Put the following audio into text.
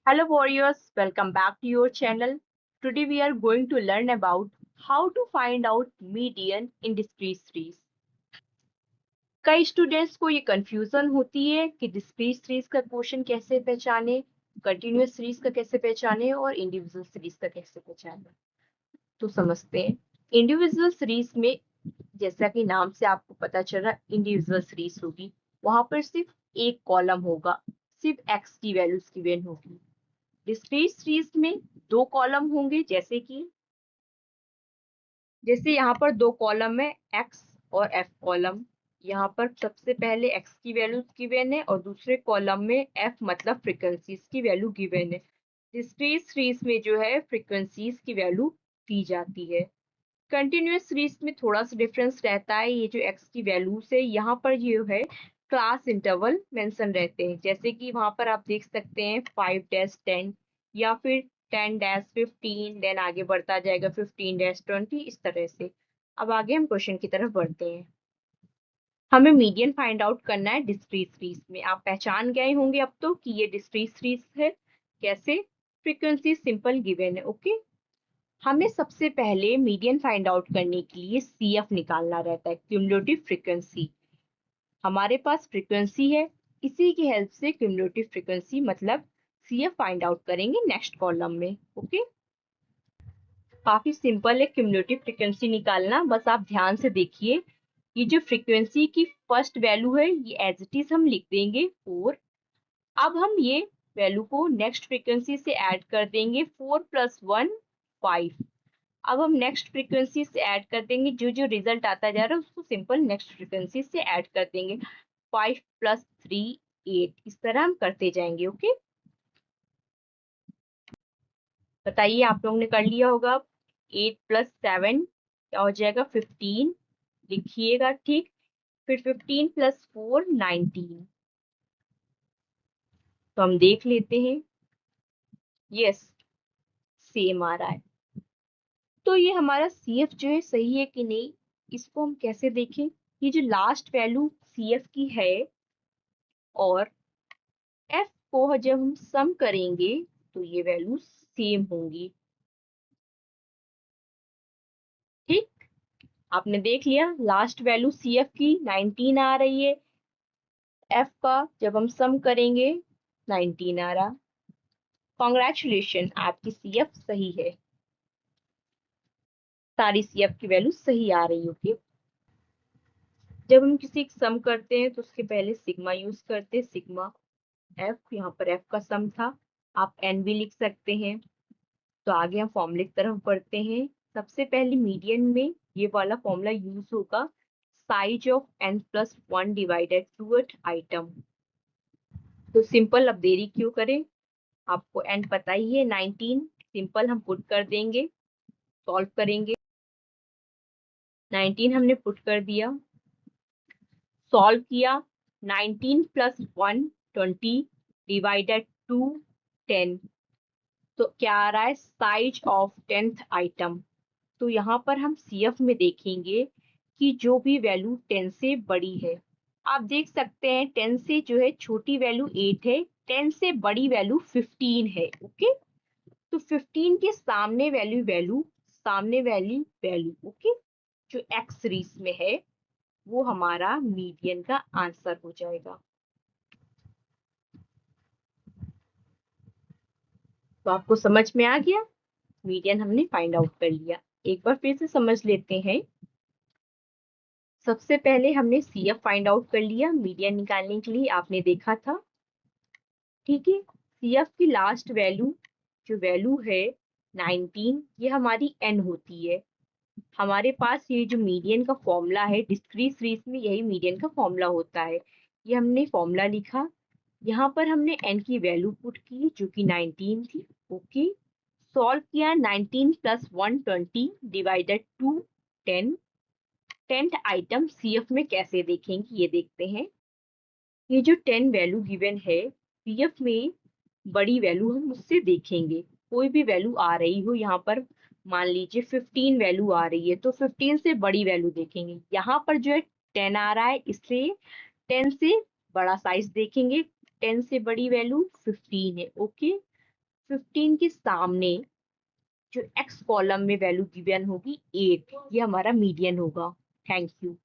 Hello warriors, welcome back to your channel. Today we are going to learn about how to find out median in discrete series. कई students को ये confusion होती है कि discrete series का question कैसे पहचाने, कंटिन्यूअस सीरीज का कैसे पहचाने और इंडिविजुअल सीरीज का कैसे पहचाने। तो समझते हैं। इंडिविजुअल सीरीज में जैसा कि नाम से आपको पता चल रहा इंडिविजुअल सीरीज होगी, वहां पर सिर्फ एक कॉलम होगा, सिर्फ एक्स की वैल्यूज गिवन होगी। डिस्क्रीट सीरीज में दो कॉलम होंगे, जैसे यहाँ पर दो कॉलम है एक्स और एफ कॉलम। यहाँ पर सबसे पहले एक्स की वैल्यू गिवन है और दूसरे कॉलम में एफ मतलब फ्रीक्वेंसीज की वैल्यू गिवन है। डिस्क्रीट सीरीज में जो है फ्रीक्वेंसीज की वैल्यू दी जाती है। कंटिन्यूअस सीरीज में थोड़ा सा डिफरेंस रहता है। ये जो एक्स की वैल्यूज है यहाँ पर ये है क्लास इंटरवल मेंशन रहते हैं, जैसे कि वहां पर आप देख सकते हैं 5-10 या फिर 10-15, देन आगे बढ़ता जाएगा 15-20, इस तरह से। अब आगे हम क्वेश्चन की तरफ बढ़ते हैं। हमें मीडियन फाइंड आउट करना है डिस्क्रीट सीरीज में। आप पहचान गए होंगे अब तो कि ये डिस्क्रीट सीरीज है। कैसे? फ्रीक्वेंसी सिंपल गिवन है। ओके, हमें सबसे पहले मीडियन फाइंड आउट करने के लिए सीएफ निकालना रहता है, क्यूमुलेटिव फ्रीक्वेंसी। हमारे पास फ्रीक्वेंसी है, इसी की हेल्प से क्यूमुलेटिव फ्रीक्वेंसी मतलब सीएफ फाइंड आउट करेंगे नेक्स्ट कॉलम में। ओके, काफी सिंपल है क्यूमुलेटिव फ्रीक्वेंसी निकालना। बस आप ध्यान से देखिए, ये जो फ्रीक्वेंसी की फर्स्ट वैल्यू है ये एज इट इज हम लिख देंगे 4। अब हम ये वैल्यू को नेक्स्ट फ्रीक्वेंसी से ऐड कर देंगे, 4 + 1 5। अब हम नेक्स्ट फ्रीक्वेंसी से ऐड कर देंगे, जो जो रिजल्ट आता जा रहा है उसको सिंपल नेक्स्ट फ्रीक्वेंसी से ऐड कर देंगे। 5 + 3 8, इस तरह हम करते जाएंगे। ओके, बताइए आप लोगों ने कर लिया होगा। 8 + 7 क्या हो जाएगा? 15, लिखिएगा ठीक। फिर 15 + 4 19। तो हम देख लेते हैं, यस सेम आ रहा है। तो ये हमारा सीएफ जो है सही है कि नहीं, इसको हम कैसे देखें? ये जो लास्ट वैल्यू सीएफ की है और एफ को जब हम सम करेंगे तो ये वैल्यू सेम होंगी। ठीक, आपने देख लिया, लास्ट वैल्यू सीएफ की 19 आ रही है, एफ का जब हम सम करेंगे 19 आ रहा। कॉन्ग्रेचुलेशन, आपकी सीएफ सही है, सारी सीएफ की वैल्यू सही आ रही होगी। जब हम किसी सम करते हैं तो उसके पहले सिग्मा यूज करते हैं, सिग्मा एफ। यहाँ पर एफ का सम था, आप एन भी लिख सकते हैं। तो आगे हम फॉर्मूले की तरफ बढ़ते हैं। सबसे पहले मीडियन में ये वाला फॉर्मूला यूज होगा, size of n+1 divided two item. तो सिंपल, अब देरी क्यों करें, आपको n पता ही है 19। सिंपल हम पुट कर देंगे, सॉल्व करेंगे। 19 हमने पुट कर दिया, सॉल्व किया। 19 + 1 20 डिवाइडेड टू 10। तो क्या आ रहा है? Size of 10th item. तो यहाँ पर हम सीएफ में देखेंगे कि जो भी वैल्यू 10 से बड़ी है, आप देख सकते हैं 10 से जो है छोटी वैल्यू 8 है, 10 से बड़ी वैल्यू 15 है। ओके, तो 15 के सामने वैल्यू वैल्यू सामने वैल्यू वैल्यू, ओके, जो एक्स सीरीज में है वो हमारा मीडियन का आंसर हो जाएगा। तो आपको समझ में आ गया, मीडियन हमने फाइंड आउट कर लिया। एक बार फिर से समझ लेते हैं। सबसे पहले हमने सीएफ फाइंड आउट कर लिया, मीडियन निकालने के लिए आपने देखा था। ठीक है, सीएफ की लास्ट वैल्यू जो वैल्यू है 19, ये हमारी एन होती है। हमारे पास ये जो मीडियन का फॉर्मूला है डिस्क्रीट सीरीज में, यही मीडियन का फॉर्मूला होता है। ये हमने फॉर्मूला लिखा, यहाँ पर हमने एन की वैल्यू पुट की जो कि 19 थी। ओके, सॉल्व किया। 19 + 1 20 divided to 10। 10th item CF में कैसे देखेंगे ये देखते हैं। ये जो 10 वैल्यू गिवन है सीएफ में, बड़ी वैल्यू हम उससे देखेंगे। कोई भी वैल्यू आ रही हो, यहाँ पर मान लीजिए 15 वैल्यू आ रही है तो 15 से बड़ी वैल्यू देखेंगे। यहाँ पर जो है 10 आ रहा है, इसलिए 10 से बड़ा साइज देखेंगे। 10 से बड़ी वैल्यू 15 है। ओके, 15 के सामने जो एक्स कॉलम में वैल्यू गिवन होगी 8, ये हमारा मीडियन होगा। Thank you.